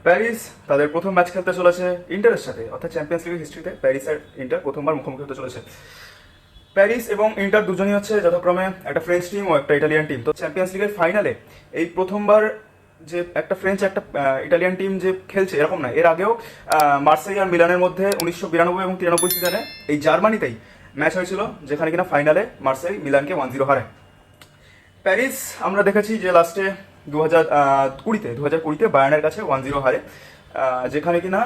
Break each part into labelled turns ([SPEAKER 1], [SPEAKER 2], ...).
[SPEAKER 1] Paris তাদের প্রথম match খেলতে চলেছে ইন্টারের সাথে, অর্থাৎ চ্যাম্পিয়ন্স লিগের হিস্ট্রিতে প্যারিস আর ইন্টার প্রথমবার মুখোমুখি হতে চলেছে। প্যারিস এবং ইন্টার দুজনই হচ্ছে যথাক্রমে একটা ফ্রেঞ্চ টিম ও একটা ইটালিয়ান টিম। তো চ্যাম্পিয়ন্স লিগের ফাইনালে এই প্রথমবার যে একটা ফ্রেঞ্চ একটা ইটালিয়ান টিম যে খেলছে এরকম না, এর আগেও মার্সেই আর মিলানের মধ্যে 1992 এবং 93 সিজনে এই জার্মানিতেই ম্যাচ হয়েছিল, যেখানে কিনা ফাইনালে মার্সেই মিলানকে 1-0 হারায়। প্যারিস আমরা দেখেছি যে লাস্টে 2020-তে বায়ার্নের কাছে 1-0 হারে, যেখানে কিনা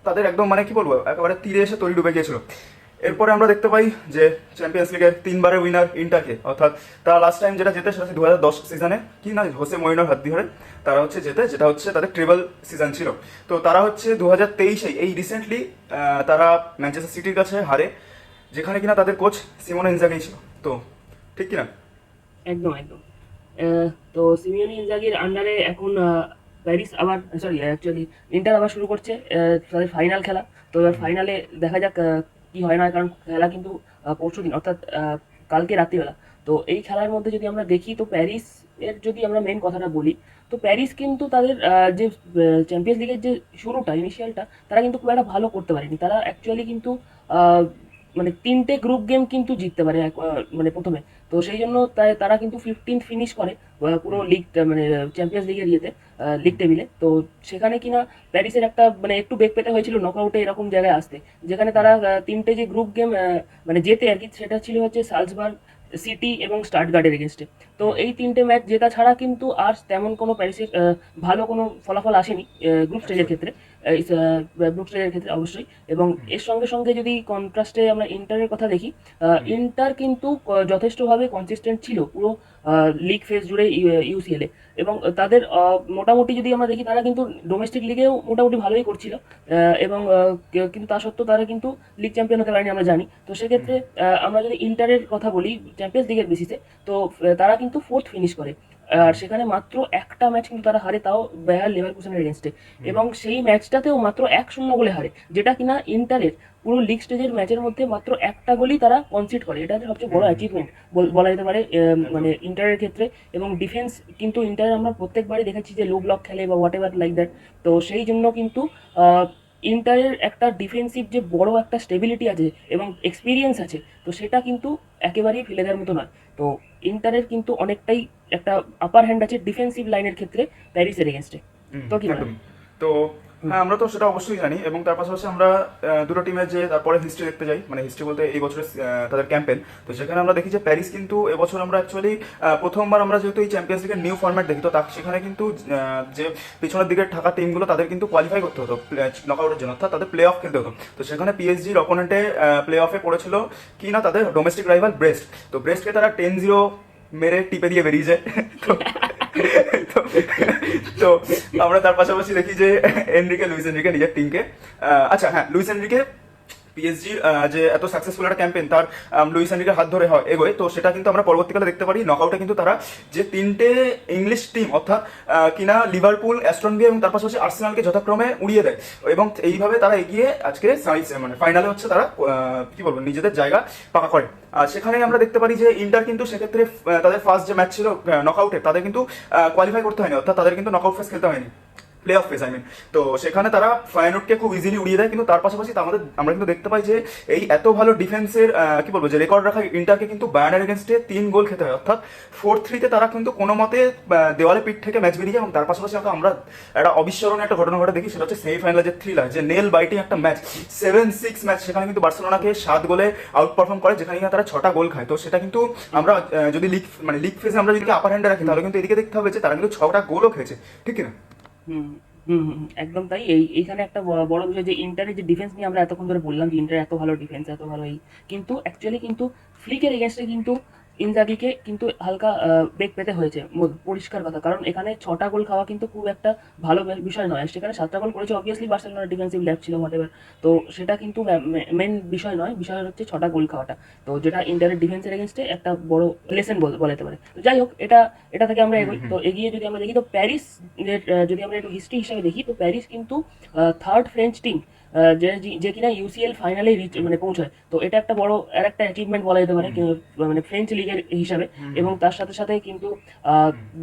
[SPEAKER 1] তাদের একদম মানে কি বলবো একেবারে তীরে এসে তরি ডুবে গিয়েছিল। এরপরে আমরা দেখতে পাই যে চ্যাম্পিয়ন্স লিগের 3বারের উইনার ইন্টারকে, অর্থাৎ তারা লাস্ট টাইম যেটা জেতে সেটা 2010 সিজনে কি না হোসে মরিনোর হাত ধরে তারা হচ্ছে জেতে, যেটা হচ্ছে তাদের ট্রেবল সিজন ছিল। তো তারা হচ্ছে 2023-এ এই রিসেন্টলি তারা ম্যানচেস্টার সিটির কাছে হারে, যেখানে কিনা তাদের কোচ সিমোনে ইনজাগি ছিল। তো ঠিক কিনা?
[SPEAKER 2] একদম একদম। তো সিমিওনি ইনজাগির আন্ডারে এখন প্যারিস আবার সরি অ্যাকচুয়ালি ইন্টার আবার শুরু করছে তাদের ফাইনাল খেলা। তো এবার ফাইনালে দেখা যাক কি হয় না, কারণ খেলা কিন্তু পরশু দিন অর্থাৎ কালকে রাত্রিবেলা। তো এই খেলার মধ্যে যদি আমরা দেখি তো প্যারিস এর যদি আমরা মেন কথাটা বলি, তো প্যারিস কিন্তু তাদের যে চ্যাম্পিয়ন্স লিগের যে শুরুটা ইনিশিয়ালটা তারা কিন্তু খুব একটা ভালো করতে পারেনি। তারা অ্যাকচুয়ালি কিন্তু আহ, মানে 3টে গ্রুপ গেম কিন্তু জিততে পারে মানে প্রথমে। তো সেই জন্য তাই তারা কিন্তু 15th ফিনিশ করে পুরো লিগ মানে চ্যাম্পিয়ন্স লিগের ইয়েতে লিগ টেবিলে। তো সেখানে কিনা প্যারিসের একটা মানে একটু বেগ পেতে হয়েছিল নকআউটে এরকম জায়গায় আসতে, যেখানে তারা 3টে যে গ্রুপ গেম মানে জেতে আর কি, সেটা ছিল হচ্ছে সালজবার্গ, সিটি এবং স্টাটগার্ডের এগেনস্টে। তো এই 3টে ম্যাচ জেতা ছাড়া কিন্তু আর তেমন কোনো প্যারিসের ভালো কোনো ফলাফল আসেনি গ্রুপ স্টেজের ক্ষেত্রে, গ্রুপ স্টেজের ক্ষেত্রে অবশ্যই। এবং এর সঙ্গে সঙ্গে যদি কন্ট্রাস্টে আমরা ইন্টারের কথা দেখি, ইন্টার কিন্তু যথেষ্টভাবে কনসিস্টেন্ট ছিল পুরো লিগ ফেজ জুড়ে ইউসিএল এ। এবং তাদের মোটামুটি যদি আমরা দেখি তারা কিন্তু ডোমেস্টিক লিগেও মোটামুটি ভালোই করছিল, এবং কিন্তু তা সত্ত্বেও তারা কিন্তু লিগ চ্যাম্পিয়ন হতে পারেনি আমরা জানি। তো সেক্ষেত্রে আমরা যদি ইন্টারের কথা বলি চ্যাম্পিয়ন্স লিগের বেসিসে, তো তারা কিন্তু 4th ফিনিশ করে। আর সেখানে মাত্র একটা ম্যাচ কিন্তু তারা হারে, তাও বায়ার লেভারকুসেনের এগেনস্টে। এবং সেই ম্যাচটাতেও মাত্র 1-0 গোলে হারে, যেটা কিনা ইন্টারের পুরো লিগ স্টেজের ম্যাচের মধ্যে মাত্র একটা গোলই তারা কনসিড করে। এটা হচ্ছে সবচেয়ে বড় অ্যাচিভমেন্ট বলা যেতে পারে মানে ইন্টারের ক্ষেত্রে। এবং ডিফেন্স কিন্তু ইন্টারের আমরা প্রত্যেকবারই দেখেছি যে লো ব্লক খেলে বা হোয়াট এভার লাইক দ্যাট। তো সেই জন্য কিন্তু ইন্টারের একটা ডিফেন্সিভ যে বড় একটা স্টেবিলিটি আছে এবং এক্সপিরিয়েন্স আছে, তো সেটা কিন্তু একেবারেই ফেলে দেওয়ার মতো নয়। তো ইন্টারের কিন্তু অনেকটাই একটা আপার হ্যান্ড আছে ডিফেন্সিভ লাইনের ক্ষেত্রে প্যারিসের এগেনস্টে। তো কি মনে
[SPEAKER 1] একদম।
[SPEAKER 2] হয়?
[SPEAKER 1] তো হ্যাঁ, আমরা তো সেটা অবশ্যই জানি, এবং তার পাশাপাশি আমরা দুটো টিমের যে তারপরে হিস্ট্রি দেখতে যাই, মানে হিস্ট্রি বলতে এই বছরের তাদের ক্যাম্পেন। তো সেখানে আমরা দেখি যে প্যারিস কিন্তু এবছর আমরা অ্যাকচুয়ালি প্রথমবার আমরা যেহেতু এই চ্যাম্পিয়ন্স লিগের নিউ ফরম্যাট দেখি, তো সেখানে কিন্তু যে পিছনের দিকে থাকা টিমগুলো তাদের কিন্তু কোয়ালিফাই করতে হতো নকআউটের জন্য, অর্থাৎ তাদের প্লে অফ খেলতে হতো। তো সেখানে পিএসজির অপোনেন্টে প্লে অফে পড়েছিল কি না তাদের ডোমেস্টিক রাইভাল ব্রেস্ট। তো ব্রেস্টকে তারা 10-0 মেরে টিপে দিয়ে বেরিয়ে যায়। তো তো তো আমরা তার পাশাপাশি দেখি যে লুইস এনরিকে নিজের টিমকে আচ্ছা হ্যাঁ, লুইস এনরিকে পিএসজির যে এত সাকসেসফুল একটা ক্যাম্পেন তার লুইস এনরিকের হাত ধরে হয় এগোয়। তো সেটা কিন্তু আমরা পরবর্তীকালে দেখতে পারি নকআউটে কিন্তু তারা যে 3টে ইংলিশ টিম অর্থাৎ কিনা লিভারপুল, অ্যাস্টন ভিলা এবং তার পাশাপাশি আর্সেনালকে যথাক্রমে উড়িয়ে দেয়, এবং এইভাবে তারা এগিয়ে আজকে মানে ফাইনালে হচ্ছে তারা কি বলবো নিজেদের জায়গা পাকা করে। আর সেখানে আমরা দেখতে পারি যে ইন্টার কিন্তু সেক্ষেত্রে তাদের ফার্স্ট যে ম্যাচ ছিল নকআউটে তাদের কিন্তু কোয়ালিফাই করতে হয়নি, অর্থাৎ তাদের কিন্তু নকআউট ফেজ খেলতে হয়নি, playoff phase I mean. তো সেখানে তারা ফায়ানোটকে খুব ইজিলি উড়িয়ে দেয়। কিন্তু তার পাশাপাশি আমরা কিন্তু দেখতে পাই যে এই এত ভালো ডিফেন্সের কি বলবো যে রেকর্ড রাখা ইন্টারকে কিন্তু বায়ার্নের এগেনস্টে 3 গোল খেতে হয়, অর্থাৎ 4-3-তে তারা কিন্তু কোনো মতে দেওয়ালে পিঠ থেকে ম্যাচ বেরিয়ে যায়। এবং তার পাশাপাশি আমরা একটা অবিস্মরণীয় একটা ঘটনা ঘটে দেখি, সেটা হচ্ছে সেমিফাইনালে যে থ্রিলার যে নেল বাইটিং একটা ম্যাচ 7-6 ম্যাচ, সেখানে কিন্তু বার্সেলোনাকে 7 গোলে আউট পারফর্ম করে, যেখানে কিনা তারা 6টা গোল খায়। তো সেটা কিন্তু আমরা যদি লিগ ফেজে আমরা যদি আপার হ্যান্ডে রাখি, তাহলে কিন্তু এদিকে দেখতে হবে যে তারা কিন্তু 6টা গোলও খেয়েছে, ঠিক কিনা?
[SPEAKER 2] হুম, একদম তাই। এইখানে একটা বড় বিষয় যে ইন্টারের যে ডিফেন্স নিয়ে আমরা এতক্ষণ ধরে বললাম যে ইন্টার এত ভালো ডিফেন্স, এত ভালো কিন্তু অ্যাকচুয়ালি কিন্তু ফ্লিকের এগেনস্টে কিন্তু ইনজাগিকে কিন্তু হালকা বেগ পেতে হয়েছে, পরিষ্কার কথা। কারণ এখানে 6টা গোল খাওয়া কিন্তু খুব একটা ভালো বিষয় নয়। সেখানে 7টা গোল করেছে, অবভিয়াসলি বার্সেলোনার ডিফেন্সিভ ল্যাপ ছিল হোয়াট এভার। তো সেটা কিন্তু মেন বিষয় নয়, বিষয় হচ্ছে 6টা গোল খাওয়াটা। তো যেটা ইন্টারের ডিফেন্সের এগেনস্টে একটা বড় লেসেন বলা যেতে পারে। তো যাই হোক, এটা থেকে আমরা এগোই। তো এগিয়ে যদি আমরা দেখি তো প্যারিস যদি আমরা একটু হিস্ট্রি হিসাবে দেখি, তো প্যারিস কিন্তু 3rd ফ্রেঞ্চ টিম যে যে কিনা ইউসিএল ফাইনালে মানে পৌঁছায়, তো এটা একটা বড় আর একটা অ্যাচিভমেন্ট বলা যেতে পারে মানে ফ্রেঞ্চ লিগের হিসাবে। এবং তার সাথে সাথে কিন্তু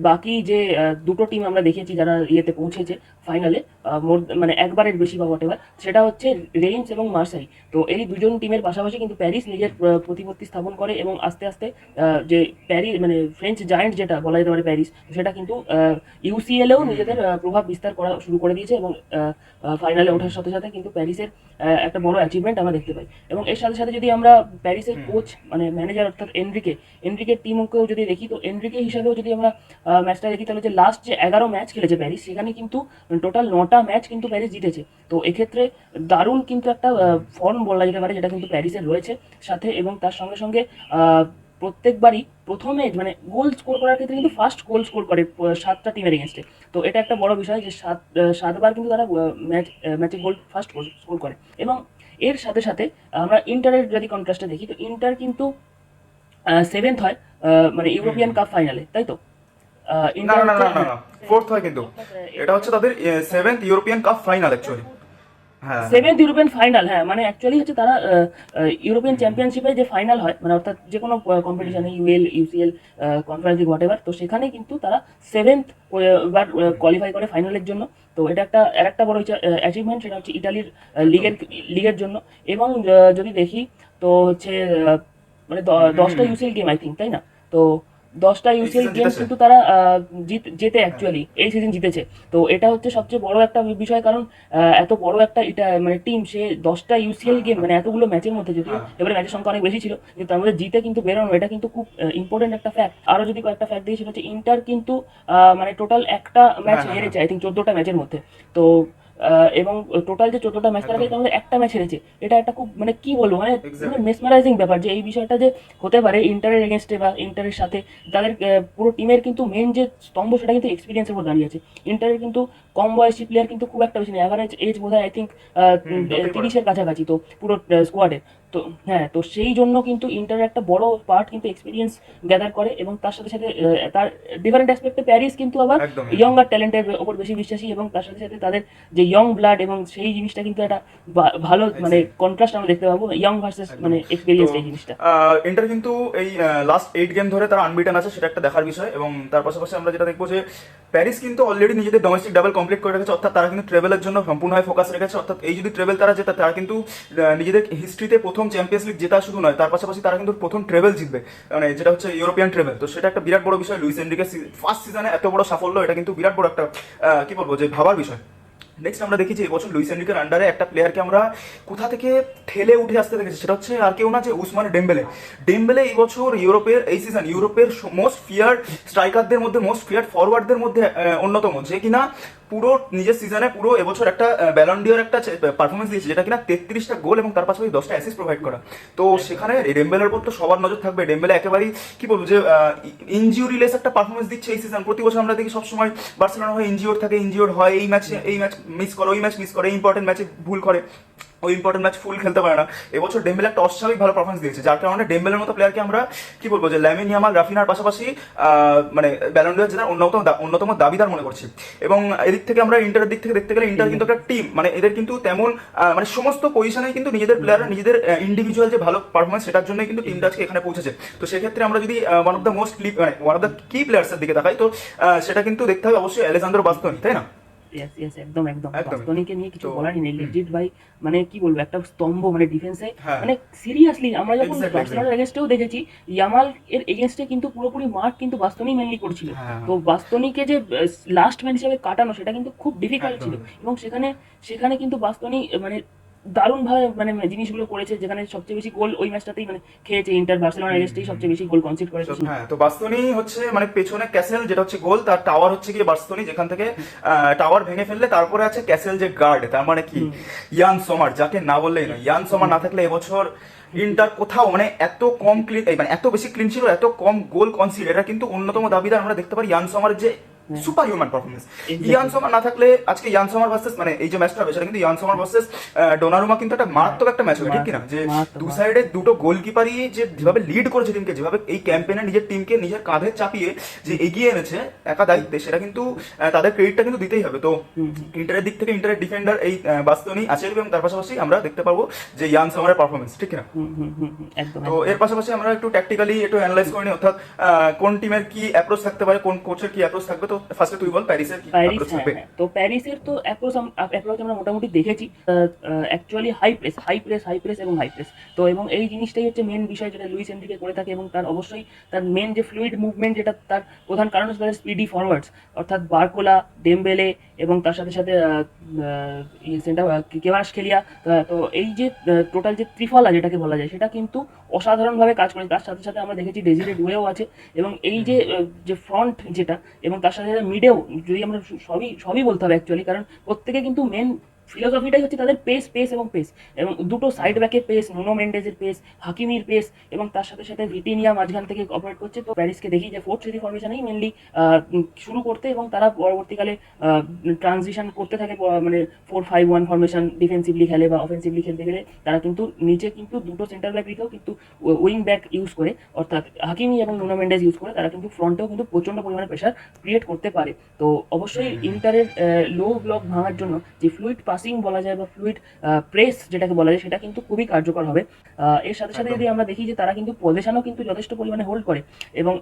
[SPEAKER 2] বাকি যে দুটো টিম আমরা দেখেছি যারা ইয়েতে পৌঁছেছে ফাইনালে, মানে একবারের বেশি বা হোয়াটেভার, সেটা হচ্ছে রেইমস এবং মার্সাই। তো এই দুজন টিমের পাশাপাশি কিন্তু প্যারিস নিজের প্রতিপত্তি স্থাপন করে এবং আস্তে আস্তে যে প্যারিস মানে ফ্রেঞ্চ জায়ান্ট যেটা বলা যেতে পারে প্যারিস, সেটা কিন্তু ইউসিএলেও নিজেদের প্রভাব বিস্তার করা শুরু করে দিয়েছে এবং ফাইনালে ওঠার সাথে সাথে কিন্তু প্যারিসের একটা বড় অ্যাচিভমেন্ট আমরা দেখতে পাই। এবং এর সাথে সাথে যদি আমরা প্যারিসের কোচ মানে ম্যানেজার অর্থাৎ এনরিকের টিমকেও যদি দেখি, তো এনরিকে হিসাবেও যদি আমরা ম্যাচটা দেখি, তাহলে যে লাস্ট যে 11 ম্যাচ খেলেছে প্যারিস, সেখানে কিন্তু টোটাল 9টা ম্যাচ কিন্তু প্যারিস জিতেছে। তো এক্ষেত্রে দারুণ কিন্তু একটা ফর্ম বলা যেতে পারে যেটা কিন্তু প্যারিসের রয়েছে সাথে। এবং তার সঙ্গে সঙ্গে প্রত্যেকবারই প্রথমে মানে গোল স্কোর করার ক্ষেত্রে কিন্তু ফার্স্ট গোল স্কোর করে 7টা টিমের এগেনস্টে। তো এটা একটা বড় বিষয় যে সাতবার কিন্তু তারা ম্যাচে গোল ফার্স্ট গোল স্কোর করে। এবং এর সাথে সাথে আমরা ইন্টারের যদি কন্ট্রাস্টে দেখি, তো ইন্টার কিন্তু 7th হয় মানে ইউরোপিয়ান কাপ ফাইনালে, তাই তো?
[SPEAKER 1] না না না না না না, ফোর্থ হয় কিন্তু। এটা হচ্ছে তাদের 7th European cup final actually. হ্যাঁ
[SPEAKER 2] 7th ইউরোপিয়ান ফাইনাল, হ্যাঁ, মানে অ্যাকচুয়ালি হচ্ছে তারা ইউরোপিয়ান চ্যাম্পিয়নশিপে যে ফাইনাল হয় মানে অর্থাৎ যে কোনো কম্পিটিশনে UL UCL conference league whatever, তো সেখানে কিন্তু তারা 7th বার কোয়ালিফাই করে ফাইনালের জন্য। তো এটা একটা আরেকটা বড় অ্যাচিভমেন্ট, সেটা হচ্ছে ইটালির লিগের জন্য। এবং যদি দেখি তো হচ্ছে মানে 10টা ইউসিএল গেম আই থিঙ্ক, তাই না? তো 10টা ইউসিএল
[SPEAKER 1] season
[SPEAKER 2] গেম
[SPEAKER 1] জিতেছে।
[SPEAKER 2] কিন্তু তারা জেতে অ্যাকচুয়ালি এই সিজন জিতেছে। তো এটা হচ্ছে সবচেয়ে বড় একটা বিষয়, কারণ এত বড় একটা এটা মানে টিম, সে 10টা ইউসিএল গেম মানে এতগুলো ম্যাচের মধ্যে, যদিও এবারে ম্যাচের সংখ্যা অনেক বেশি ছিল, কিন্তু তার মধ্যে জিতে কিন্তু বেরোনো, এটা কিন্তু খুব ইম্পর্টেন্ট একটা ফ্যাক্ট। আরো যদি কয়েকটা ফ্যাক্ট দিই, সেটা হচ্ছে ইন্টার কিন্তু মানে টোটাল একটা ম্যাচ
[SPEAKER 1] হ্যাঁ,
[SPEAKER 2] হেরেছে আই থিঙ্ক 14টা ম্যাচের মধ্যে। তো এবং টোটাল যে 14টা ম্যাচ তারা তার মধ্যে একটা ম্যাচ হেরেছে। এটা একটা খুব মানে কি বলবো মানে
[SPEAKER 1] Exactly.
[SPEAKER 2] মেসমারাইজিং ব্যাপার যে এই বিষয়টা যে হতে পারে ইন্টারের এগেনস্টে বা ইন্টারের সাথে তাদের পুরো টিমের কিন্তু মেন যে স্তম্ভ সেটা কিন্তু এক্সপিরিয়েন্সের উপর দাঁড়িয়ে আছে। ইন্টারের কিন্তু কম বয়সী প্লেয়ার কিন্তু খুব একটা বেশি নেই, অ্যাভারেজ এজ বোধ হয় আই থিঙ্ক
[SPEAKER 1] যতই পারে।
[SPEAKER 2] 30-এর কাছাকাছি তো পুরো স্কোয়াডে। তো হ্যাঁ, তো সেই জন্য কিন্তু ইন্টারের একটা বড় পার্ট কিন্তু এক্সপিরিয়েন্স গ্যাদার করে। এবং তার সাথে সাথে তার ডিফারেন্ট অ্যাসপেক্টে প্যারিস কিন্তু আবার
[SPEAKER 1] একদম
[SPEAKER 2] ইয়ঙ্গার ট্যালেন্টের ওপর বেশি বিশ্বাসী। এবং তার সাথে সাথে তাদের যে ইয়ং ব্লাড এবং সেই জিনিসটা কিন্তু একটা ভালো মানে কন্ট্রাস্ট আমরা দেখতে পাবো, ইয়ং ভার্সেস মানে এক্সপিরিয়েন্স এই জিনিসটা।
[SPEAKER 1] ইন্টার কিন্তু এই লাস্ট 8 গেম ধরে তারা আনবিটেন আছে, সেটা একটা দেখার বিষয়। এবং তার পাশাপাশি আমরা যেটা দেখবো যে প্যারিস কিন্তু অলরেডি নিজেদের ডোমেস্টিক ডাবল কমপ্লিট করে রেখেছে, অর্থাৎ তারা কিন্তু ট্রেভেলের জন্য সম্পূর্ণভাবে ফোকাস রেখেছে। অর্থাৎ এই যদি ট্রেভেল তারা জেতা, তারা কিন্তু নিজেদের হিস্ট্রিতে প্রথম চ্যাম্পিয়ন্স লিগ জেতা শুধু নয়, তার পাশাপাশি তারা কিন্তু প্রথম ট্রেভেল জিতবে, মানে যেটা হচ্ছে ইউরোপিয়ান ট্রেভেল। তো সেটা একটা বিরাট বড় বিষয়। লুইস এনরিকের ফার্স্ট সিজনে এত বড় সাফল্য, এটা কিন্তু বিরাট বড় একটা কি বলবো যে ভাবার বিষয়। নেক্সট আমরা দেখি যে এবছর লুইস এনরিকের আন্ডারে একটা প্লেয়ারকে আমরা কোথা থেকে ঠেলে উঠে আসতে দেখেছি, সেটা হচ্ছে আর কেউ না যে উসমানে ডেম্বেলে এই বছর ইউরোপের এই সিজন ইউরোপের মোস্ট ফিয়ার্ড স্ট্রাইকারদের মধ্যে মোস্ট ফিয়ার্ড ফরওয়ার্ডদের মধ্যে অন্যতম, যে কিনা পুরো নিজের সিজনে পুরো এবছর একটা ব্যালন্ডিওর একটা পারফরমেন্স দিয়েছে, যেটা কিনা 33টা গোল এবং তার পাশাপাশি 10টা অ্যাসিস্ট প্রোভাইড করা। তো সেখানে ডেম্বেলের উপর তো সবার নজর থাকবে। ডেম্বেলে একেবারেই কি বলবো যে ইনজিউরিলেস একটা পারফরমেন্স দিচ্ছে এই সিজন। প্রতি বছর আমরা দেখি সবসময় বার্সেলোনা হয় ইনজিওর হয়, এই ম্যাচ মিস করে, ওই ম্যাচ মিস করে, ইম্পর্টেন্ট ম্যাচে ভুল করে, ওই ইম্পর্টেন্ট ম্যাচ ফুল খেলতে পারে না। এবছর ডেম্বেলে একটা অস্বাভাবিক ভালো পারফরমেন্স দিয়েছে, যার কারণে ডেম্বেলের মতো প্লেয়ারকে আমরা কি বলবো যে লামিন ইয়ামাল রাফিনার পাশাপাশি মানে ব্যালন ড'র জেতার অন্যতম দাবিদার মনে করছি। এবং এদিক থেকে আমরা ইন্টারের দিক থেকে দেখতে গেলে ইন্টার কিন্তু একটা টিম, মানে এদের কিন্তু তেমন মানে সমস্ত পজিশনে কিন্তু নিজেদের প্লেয়াররা নিজেদের ইন্ডিভিজুয়াল যে ভালো পারফরমেন্স সেটার জন্য কিন্তু টিমটা আজকে এখানে পৌঁছেছে। তো সেক্ষেত্রে আমরা যদি ওয়ান অফ দ্য কি প্লেয়ার্সের দিকে তাকাই, তো সেটা কিন্তু দেখতে হবে অবশ্যই আলেজান্দ্রো বাস্তোনি, তাই না?
[SPEAKER 2] ইয়েস ইয়েস, একদম একদম।
[SPEAKER 1] একদমই।
[SPEAKER 2] বাস্তোনিকে নিয়ে কিছু
[SPEAKER 1] তো
[SPEAKER 2] বলারই নেই, লেজিট ভাই। মানে কি বলবো, একটা স্তম্ভ মানে ডিফেন্সে।
[SPEAKER 1] হ্যাঁ।
[SPEAKER 2] মানে সিরিয়াসলি আমরা যখন
[SPEAKER 1] Exactly,
[SPEAKER 2] বার্সেলোনার এগেনস্টেও দেখেছি, ইয়ামাল এর এগেনস্টে কিন্তু পুরোপুরি মার্ক কিন্তু বাস্তোনি মেনলি করছিল।
[SPEAKER 1] হ্যাঁ।
[SPEAKER 2] তো বাস্তোনিকে যে লাস্ট ম্যান হিসেবে কাটানো সেটা কিন্তু খুব ডিফিকাল্ট ছিল।
[SPEAKER 1] একদমই।
[SPEAKER 2] এবং সেখানে কিন্তু বাস্তোনি মানে দারুণ ভাবে মানে জিনিসগুলো করেছে, যেখানে সবচেয়ে বেশি গোল ওই ম্যাচটাতেই মানে খেয়েছে। ইন্টার বার্সেলোনার এগেনস্টেই সবচেয়ে বেশি গোল কনসিড করেছে।
[SPEAKER 1] হ্যাঁ, তো বাস্তোনি হচ্ছে মানে পেছনে ক্যাসেল যেটা হচ্ছে গোল, তার টাওয়ার হচ্ছে গিয়ে বাস্তোনি, যেখান থেকে টাওয়ার ভেঙে ফেললে তারপরে আছে ক্যাসেল যে গার্ড, তার মানে কি ইয়ান সোমার, যাকে না বললেই নয়। ইয়ান সোমার না থাকলে এবছর ইন্টার কোথাও মানে এত কম ক্লিন মানে এত বেশি ক্লিন ছিল, এত কম গোল কনসিড, এটা কিন্তু অন্যতম দাবিদার আমরা দেখতে পারি ইয়ান সোমার যে সুপার হিউম্যান পারফরমেন্স।
[SPEAKER 2] Exactly.
[SPEAKER 1] ইয়ান সোমার না থাকলে আজকে ইয়ান সোমার ভার্সেস মানে এই যে ম্যাচটা হবে সেটা কিন্তু ইয়ান সোমার ভার্সেস ডোনারুমা কিন্তু একটা মারাত্মক একটা ম্যাচ হবে, ঠিক কিনা? যে
[SPEAKER 2] মারাত্মক।
[SPEAKER 1] দু সাইডে দুটো গোলকিপারই যে যেভাবে লিড করেছে টিমকে, যেভাবে এই ক্যাম্পেইনে নিজের টিমকে নিজের কাঁধে চাপিয়ে যে এগিয়ে এনেছে একা দায়িত্বে, সেটা কিন্তু তাদের ক্রেডিটটা কিন্তু দিতেই হবে। তো ইন্টারের দিক থেকে ইন্টারের ডিফেন্ডার এই বাস্তনি আছে এবং তার পাশাপাশি আমরা দেখতে পারবো যে ইয়ান সোমারের পারফরমেন্স, ঠিক কিনা?
[SPEAKER 2] একদম
[SPEAKER 1] তো এর পাশাপাশি আমরা একটু ট্যাকটিক্যালি একটু অ্যানালাইজ করে নিই, অর্থাৎ কোন টিমের কি অ্যাপ্রোচ থাকতে পারে, কোন কোচের কি অ্যাপ্রোচ থাকবে। তো ফার্স্টে তুই বল প্যারিসের কি
[SPEAKER 2] প্যারিস,
[SPEAKER 1] অ্যাপ্রোচ
[SPEAKER 2] হ্যাঁ
[SPEAKER 1] থাকবে।
[SPEAKER 2] হ্যাঁ। তো প্যারিসের তো অ্যাপ্রোচ আমরা মোটামুটি দেখেছি, অ্যাকচুয়ালি হাই প্রেস এবং হাই প্রেস। তো এবং এই জিনিসটাই হচ্ছে মেন বিষয় যেটা লুইস এনরিকে করে থাকে, এবং তার অবশ্যই তার মেন যে ফ্লুইড মুভমেন্ট, যেটা তার প্রধান কারণ হচ্ছে তাদের স্পিডি ফরওয়ার্ডস, অর্থাৎ বারকোলা, ডেমবেলে এবং তার সাথে সাথে সেন্টার কেভারাশকেলিয়া। তো এই যে টোটাল যে ত্রিফলা যেটাকে বলা যায়, সেটা কিন্তু অসাধারণভাবে কাজ করে। তার সাথে সাথে আমরা দেখেছি ডেজিরে ডুয়েও আছে, এবং এই যে ফ্রন্ট যেটা, এবং তার সাথে সাথে মিডেও যদি আমরা সবই বলতে হবে অ্যাকচুয়ালি, কারণ প্রত্যেকে কিন্তু মেন ফিলোসফিটাই হচ্ছে তাদের পেস এবং দুটো সাইড ব্যাকের পেস, নুনো মেন্ডেজের পেস, হাকিমির পেস, এবং তার সাথে সাথে ভিটিনিয়া মাঝখান থেকে অপারেট করছে। তো প্যারিসকে দেখি যে 4-3 ফরমেশনেই মেনলি শুরু করতে, এবং তারা পরবর্তীকালে ট্রানজিশন করতে থাকে, মানে 4-5-1 ফরমেশন ডিফেন্সিভলি খেলে বা অফেন্সিভলি খেলতে গেলে তারা কিন্তু নিচে কিন্তু দুটো সেন্টার ব্যাক রেখেও কিন্তু উইং ব্যাক ইউজ করে, অর্থাৎ হাকিমি এবং নুনো মেন্ডেজ ইউজ করে তারা কিন্তু ফ্রন্টেও কিন্তু প্রচন্ড পরিমাণে প্রেশার ক্রিয়েট করতে পারে। তো অবশ্যই ইন্টারের লো ব্লক ভাঙার জন্য যে ফ্লুইড পাসিং বলা যায় বা ফ্লুইড প্রেস যেটাকে বলা যায়, সেটা কিন্তু খুবই কার্যকর হবে। এর সাথে সাথে যদি আমরা দেখি যে তারা কিন্তু পজিশনও কিন্তু যথেষ্ট পরিমাণে হোল্ড করে, এবং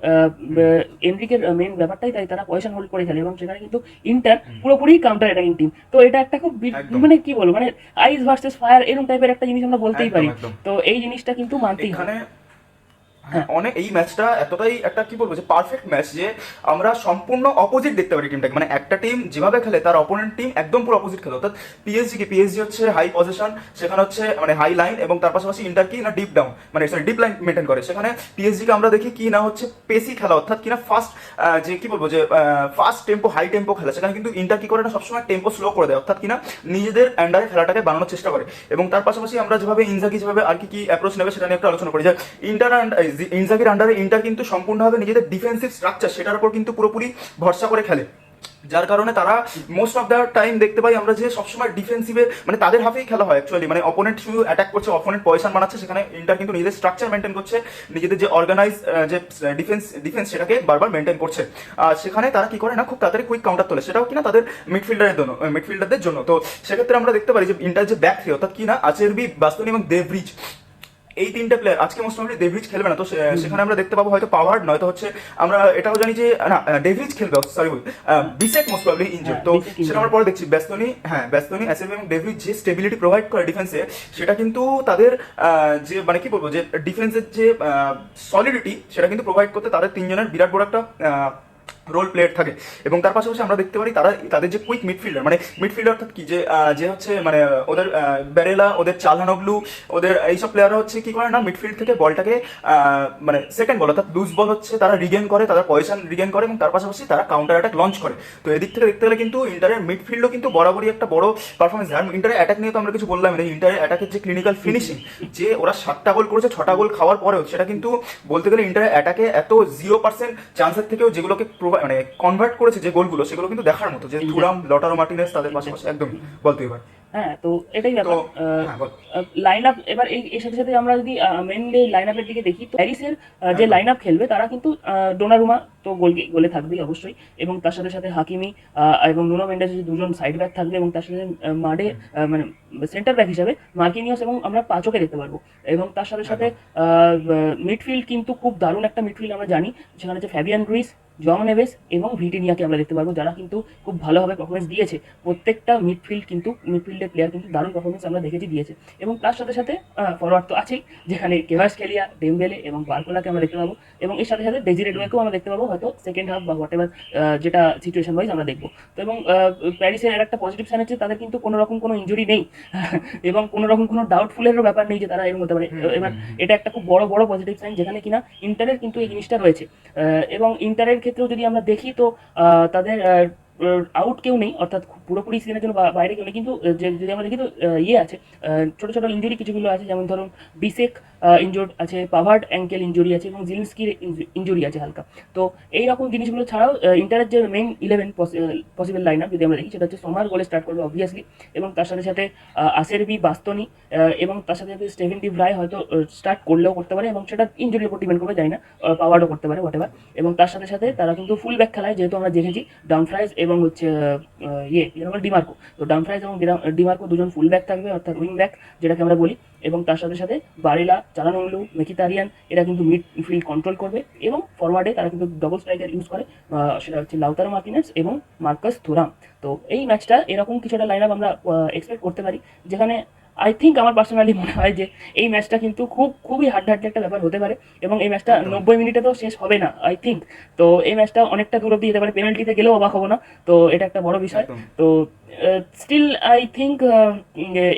[SPEAKER 2] এনরিকের মেইন ব্যাপারটাই তাই, তারা পজিশন হোল্ড করে খেলে, এবং সেখানে কিন্তু ইন্টার পুরোপুরি কাউন্টার অ্যাটাকিং টিম। তো এটা একটা খুব
[SPEAKER 1] একদম।
[SPEAKER 2] মানে কি বলবো, মানে আইস ভার্সেস ফায়ার এরকম টাইপের একটা জিনিস আমরা বলতেই
[SPEAKER 1] একদম,
[SPEAKER 2] পারি।
[SPEAKER 1] একদম।
[SPEAKER 2] তো এই জিনিসটা কিন্তু মানতেই হবে।
[SPEAKER 1] এখানে হ্যাঁ, অনেক এই ম্যাচটা এতটাই একটা কি বলবো যে পারফেক্ট ম্যাচ, যে আমরা সম্পূর্ণ অপোজিট দেখতে পারি টিমটাকে। মানে একটা টিম যেভাবে খেলে তার অপোনেন্ট টিম একদম পুরো অপোজিট খেলে, অর্থাৎ পিএসজি হচ্ছে হাই পজিশন, সেখানে হচ্ছে মানে হাই লাইন, এবং তার পাশাপাশি ইন্টার কি না ডিপ ডাউন, মানে সরি ডিপ লাইন মেনটেন করে। সেখানে পিএসজিকে আমরা দেখি কি না হচ্ছে পেসি খেলা, অর্থাৎ কিনা ফাস্ট যে কি বলবো যে ফাস্ট টেম্পো হাই টেম্পো খেলা। সেখানে কিন্তু ইন্টার কি করে না সবসময় টেম্পো স্লো করে দেয়, অর্থাৎ কিনা নিজেদের আন্ডারে খেলাটাকে বানানোর চেষ্টা করে। এবং তার পাশাপাশি আমরা যেভাবে ইনজাগি যেভাবে আর কি অ্যাপ্রোচ নেবে সেটা নিয়ে একটু আলোচনা করি। যে ইনজাগির আন্ডারে ইন্টার কিন্তু সম্পূর্ণভাবে নিজেদের ডিফেন্সিভ স্ট্রাকচার সেটার উপর কিন্তু পুরোপুরি ভরসা করে খেলে, যার কারণে তারা মোস্ট অফ দ্য টাইম দেখতে পাই আমরা যে সবসময় ডিফেন্সিভে মানে তাদের হাফেই খেলা হয় অ্যাকচুয়ালি। মানে অপোনেন্ট শুধু অ্যাটাক করছে, অপোনেন্ট পয়সা বানাচ্ছে, সেখানে ইন্টার কিন্তু নিজেদের স্ট্রাকচার মেনটেন করছে, নিজেদের যে অর্গানাইজ যে ডিফেন্স সেটাকে বারবার মেনটেন করছে। আর সেখানে তারা কি করে না খুব তাড়াতাড়ি কুইক কাউন্টার তোলে, সেটাও কিনা তাদের মিডফিল্ডারদের জন্য। তো সেক্ষেত্রে আমরা দেখতে পারি যে ইন্টার যে ব্যাক থ্রি, অর্থাৎ কিনা আচেরবি, বাস্তনি এবং দেভরিজ, এই তিনটা প্লেয়ার আজকে মোস্ট প্রবাবলি ডেভিজ খেলবে না। তো সেখানে আমরা দেখতে পাবো হয়তো পাওয়ার্ড, নয়তো হচ্ছে আমরা এটাও জানি যে না ডেভিজ খেলবে, সরি বিসেক মোস্ট প্রবাবলি ইনজুর্ড। তো সেটা আমরা পরে দেখছি। ব্যস্তনি অ্যাসেলভি এবং ডেভিজ যে স্টেবিলিটি প্রোভাইড করে ডিফেন্সে, সেটা কিন্তু তাদের যে মানে কি বলবো যে ডিফেন্সের যে সলিডিটি সেটা কিন্তু প্রোভাইড করতে তাদের তিনজনের বিরাট বড় একটা রোল প্লেয়ার থাকে। এবং তার পাশাপাশি আমরা দেখতে পারি তাদের যে কুইক মিডফিল্ডার, মানে মিডফিল্ডার অর্থাৎ কি যে হচ্ছে মানে ওদের ব্যারেলা, ওদের চালহানগলু, ওদের এইসব প্লেয়াররা হচ্ছে কি করে না মিডফিল্ড থেকে বলটাকে মানে সেকেন্ড বল অর্থাৎ লুজ বল হচ্ছে তারা রিগেন করে, তারা পজিশন রিগেন করে, এবং তার পাশাপাশি তারা কাউন্টার অ্যাটাক লঞ্চ করে। তো এদিক থেকে দেখতে গেলে কিন্তু ইন্টারের মিডফিল্ডও কিন্তু বরাবরই একটা বড় পারফরমেন্স। আর ইন্টারের অ্যাটাক নিয়ে তো আমরা কিছু বললাম না, ইন্টারের অ্যাটাকের যে ক্লিনিক্যাল ফিনিশিং, যে ওরা 7টা গোল করেছে 6টা গোল খাওয়ার পরেও, সেটা কিন্তু বলতে গেলে ইন্টারের অ্যাটাকে এত 0% চান্সের থেকেও যেগুলোকে মানে কনভার্ট করেছে যে গোলগুলো, সেগুলো কিন্তু দেখার মতো। যে থুরাম, লটারো মার্টিনেস তাদের পাশাপাশি একদম বলতে এবার।
[SPEAKER 2] হ্যাঁ, তো এটাই ব্যাপার।
[SPEAKER 1] হ্যাঁ, বল।
[SPEAKER 2] লাইন আপ এবার এর সাথে সাথে আমরা যদি মেনলি লাইন আপের দিকে দেখি, তো প্যারিসের যে লাইন আপ খেলবে তারা কিন্তু ডোনারুমা তো গোলে থাকবেই অবশ্যই, এবং তার সাথে সাথে হাকিমি এবং নুনো মেন্ডেস যে দুজন সাইড ব্যাক থাকবে, এবং তার সাথে মাঠে মানে সেন্টার ব্যাক হিসাবে মার্কিনিয়স এবং আমরা পাচোকে দেখতে পারবো। এবং তার সাথে সাথে মিডফিল্ড কিন্তু খুব দারুণ একটা মিডফিল্ড আমরা জানি, সেখানে হচ্ছে ফ্যাবিয়ান রুইস, জং নেভেস এবং ভিটিনিয়াকে আমরা দেখতে পারবো, যারা কিন্তু খুব ভালোভাবে পারফরমেন্স দিয়েছে। প্রত্যেকটা মিডফিল্ডের প্লেয়ার কিন্তু দারুণ পারফরমেন্স আমরা দেখেছি দিয়েছে। এবং তার সাথে সাথে ফরওয়ার্ড তো আছেই, যেখানে কেভারাশকেলিয়া, ডেমবেলে এবং বারকোলাকে আমরা দেখতে পাবো, এবং এর সাথে সাথে ডেজিরে ডুয়েকেও আমরা দেখতে পাবো হয়তো সেকেন্ড হাফ বা হোয়াট এভার যেটা সিচুয়েশন ওয়াইজ আমরা দেখবো। তো এবং প্যারিসের এর একটা পজিটিভ সাইন হচ্ছে তাদের কিন্তু কোনো রকম কোনো ইনজুরি নেই এবং কোনো রকম কোনো ডাউটফুলেরও ব্যাপার নেই যে তারা এরকম হতে পারে। এবার এটা একটা খুব বড় পজিটিভ সাইন, যেখানে কিনা ইন্টারের কিন্তু এই জিনিসটা রয়েছে। এবং ইন্টারের ক্ষেত্রেও যদি আমরা দেখি তো তাদের আউট কেউ নেই, অর্থাৎ পুরোপুরি সিজনের জন্য বাইরে কেউ নেই, কিন্তু যদি আমরা দেখি তো ইয়ে আছে, ছোটো ছোটো ইঞ্জুরি কিছুগুলো আছে, যেমন ধরুন বিসেক ইনজোর্ড আছে, পাভার্ড অ্যাঙ্কেল ইঞ্জুরি আছে এবং জিলিনস্কির ইঞ্জুরি আছে হালকা। তো এই রকম জিনিসগুলো ছাড়াও ইন্টারের যে মেইন 11 পসিবল লাইন আপ যদি আমরা দেখি, সেটা হচ্ছে সোমার গোলে স্টার্ট করবে অবভিয়াসলি, এবং তার সাথে সাথে আসেরবি, বাস্তনি, এবং তার সাথে সাথে স্টেভেন ডি ভ্রাই হয়তো স্টার্ট করলেও করতে পারে, এবং সেটা ইঞ্জুরির উপর ডিপেন্ড করবে, জানি না, পাওয়ারও করতে পারে হোয়াট এভার। এবং তার সাথে সাথে তারা কিন্তু ফুল ব্যাক খেলায়, যেহেতু আমরা দেখেছি ডামফ্রাইজ এবং হচ্ছে ডিমার্কো, তো ডামফ্রাইজ এবং ডিমার্কো দুজন ফুল ব্যাক থাকবে, অর্থাৎ উইং ব্যাক যেটাকে আমরা বলি, এবং তার সাথে সাথে বারেলা, চালানোংলু, মেকিতারিয়ান এরা কিন্তু মিডফিল্ড কন্ট্রোল করবে, এবং ফরওয়ার্ডে তারা কিন্তু ডবল স্ট্রাইকার ইউজ করে, সেটা হচ্ছে লাউতারো মার্টিনেজ এবং মার্কাস থুরাম। তো এই ম্যাচটা এরকম কিছু একটা লাইন আপ আমরা এক্সপেক্ট করতে পারি, যেখানে আই থিঙ্ক আমার পার্সোনালি মনে হয় যে এই ম্যাচটা কিন্তু খুবই হাড্ডাহাড্ডি একটা ব্যাপার হতে পারে, এবং এই ম্যাচটা 90 মিনিটে তো শেষ হবে না আই থিঙ্ক। তো এই ম্যাচটা অনেকটা দূর অব্দি যেতে পারে, পেনাল্টিতে গেলেও অবাক হবো না। তো এটা একটা বড় বিষয়।
[SPEAKER 1] একদম।
[SPEAKER 2] তো স্টিল আই থিঙ্ক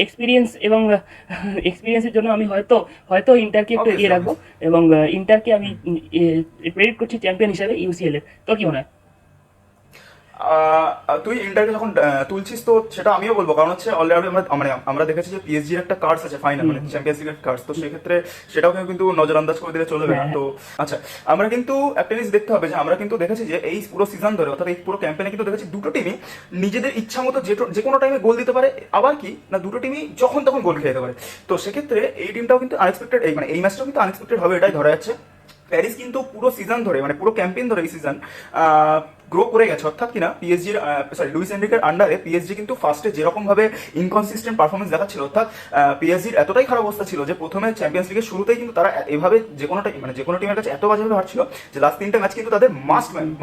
[SPEAKER 2] এক্সপিরিয়েন্স এবং এক্সপিরিয়েন্সের জন্য আমি হয়তো ইন্টারকে একটু এগিয়ে রাখবো, এবং ইন্টারকে আমি প্রেডিক্ট করছি চ্যাম্পিয়ন হিসেবে ইউসিএল এর। তো কি মনে হয়?
[SPEAKER 1] তুই ইন্টারকে যখন তুলছিস তো সেটা আমিও বলবো, কারণ হচ্ছে অলরেডি আমরা দেখেছি যে পিএসজির একটা কার্ডস আছে ফাইনাল, মানে চ্যাম্পিয়ন্স লিগের কার্ডস, তো সেক্ষেত্রে সেটাও কিন্তু নজরআন্দাজ করে দিলে চলবে না। তো আচ্ছা, আমরা কিন্তু একটা জিনিস দেখতে হবে যে আমরা কিন্তু দেখেছি যে এই পুরো সিজন ধরে, অর্থাৎ এই পুরো ক্যাম্পেইনে কিন্তু দেখেছি দুটো টিমই নিজেদের ইচ্ছা মতো যে কোনো টাইমে গোল দিতে পারে, আবার কি না দুটো টিমই যখন তখন গোল খেয়ে যেতে পারে। তো সেক্ষেত্রে এই টিমটাও কিন্তু আনএক্সপেক্টেড, এই ম্যাচটাও কিন্তু আনএক্সপেক্টেড হবে, এটাই ধরা যাচ্ছে। প্যারিস কিন্তু পুরো সিজন ধরে, মানে পুরো ক্যাম্পেইন ধরে এই সিজন গ্রো করে গেছে, অর্থাৎ কিনা পিএসজির লুইস এনরিকের আন্ডারে পিএসজি কিন্তু ফার্স্টে যেরকম ভাবে ইনকনসিস্টেন্ট পারফরমেন্স দেখাচ্ছিল, অর্থাৎ পিএসজির এতটাই খারাপ অবস্থা ছিল যে প্রথমে চ্যাম্পিয়ন্স লিগের শুরুতেই কিন্তু তারা এভাবে যে কোনো টিমের কাছে এত বাজেভাবে হারছিল যে লাস্ট 3টা ম্যাচ কিন্তু তাদের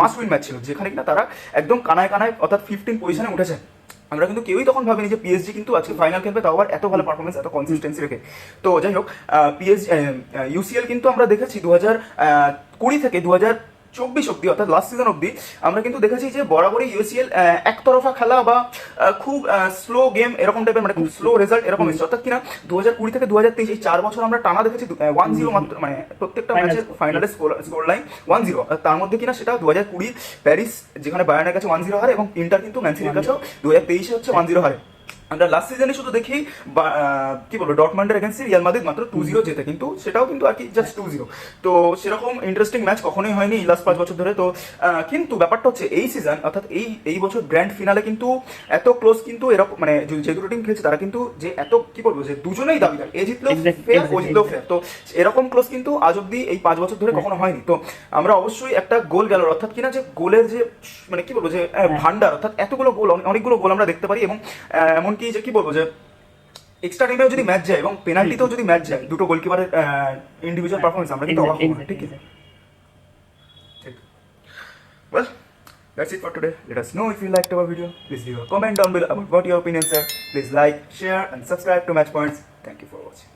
[SPEAKER 1] মাস্ট উইন ম্যাচ ছিল, যেখানে কিনা তারা একদম কানায় কানায় অর্থাৎ 15 পজিশনে উঠেছে। আমরা কিন্তু কেউই তখন ভাবিনি যে পিএসজি কিন্তু আজকে ফাইনাল খেলবে, তাও আবার এত ভালো পারফরমেন্স, এত কনসিস্টেন্সি রেখে। তো যাই হোক, ইউসিএল কিন্তু আমরা দেখেছি 2020 থেকে 2024 অব্দি, অর্থাৎ লাস্ট সিজন অব্দি আমরা কিন্তু দেখেছি যে বরাবরই ইউসিএল একতরফা খেলা বা খুব স্লো গেম এরকম টাইপের, মানে খুব স্লো রেজাল্ট এরকম এসেছে, অর্থাৎ কিনা 2020 থেকে 2023 এই 4 বছর আমরা টানা দেখেছি 1-0 মাত্র, মানে প্রত্যেকটা ম্যাচের ফাইনালে স্কোর লাইন 1-0। তার মধ্যে কিনা সেটা 2020 প্যারিস যেখানে বায়ার্নের কাছে 1-0 হারে, এবং ইন্টার কিন্তু ম্যান সিটির কাছেও 2023 হচ্ছে 1-0 হারে। আমরা লাস্ট সিজনে শুধু দেখি কি বলবো ডটমান্ডের এগেন্স্ট রিয়াল মাদ্রিদ মাত্র 2-0 জেতে, কিন্তু সেটাও কিন্তু আর কি জাস্ট 2-0। তো সেরকম ইন্টারেস্টিং ম্যাচ কখনোই হয়নি এই লাস্ট 5 বছর ধরে। তো কিন্তু ব্যাপারটা হচ্ছে এই সিজন, অর্থাৎ এই বছর গ্র্যান্ড ফিনালে কিন্তু এত ক্লোজ, কিন্তু এরকম মানে যে দুটো টিম খেলছে তারা কিন্তু যে এত কি বলবো যে দুজনেই দাবিদার, এ জিতলেও ফেয়ার ও জিতলেও ফেয়ার, তো এরকম ক্লোজ কিন্তু আজ অব্দি এই 5 বছর ধরে কখনো হয়নি। তো আমরা অবশ্যই একটা গোল গেল, অর্থাৎ কিনা যে গোলের যে মানে কি বলবো যে ভান্ডার, অর্থাৎ এতগুলো গোল, অনেকগুলো গোল আমরা দেখতে পারি, এবং এমনকি যে কি বলবো যে এক্সট্রা টাইমেও যদি ম্যাচ যায় এবং পেনাল্টিতেও যদি ম্যাচ যায়, দুটো গোলকিপারের ইন্ডিভিজুয়াল পারফরমেন্স আমরা কিন্তু অবাক হবো না, ঠিক আছে? Well, that's it for today. Let us know if you liked our video. Please leave a comment down below about what your opinions are. Please like, share and subscribe to Match Points. Thank you for watching.